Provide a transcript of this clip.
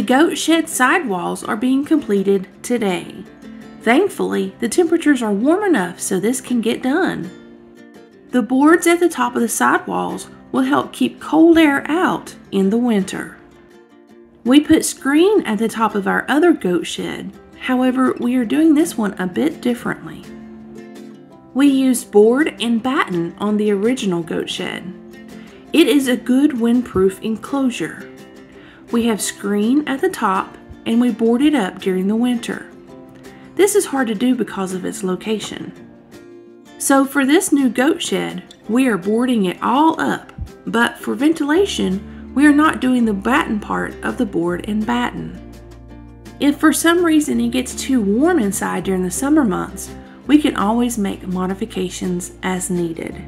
goat shed sidewalls are being completed today. Thankfully, the temperatures are warm enough so this can get done. The boards at the top of the sidewalls will help keep cold air out in the winter. We put screen at the top of our other goat shed. However, we are doing this one a bit differently. We used board and batten on the original goat shed. It is a good windproof enclosure. We have screen at the top and we board it up during the winter. This is hard to do because of its location. So for this new goat shed, we are boarding it all up, but for ventilation, we are not doing the batten part of the board and batten. If for some reason it gets too warm inside during the summer months, we can always make modifications as needed.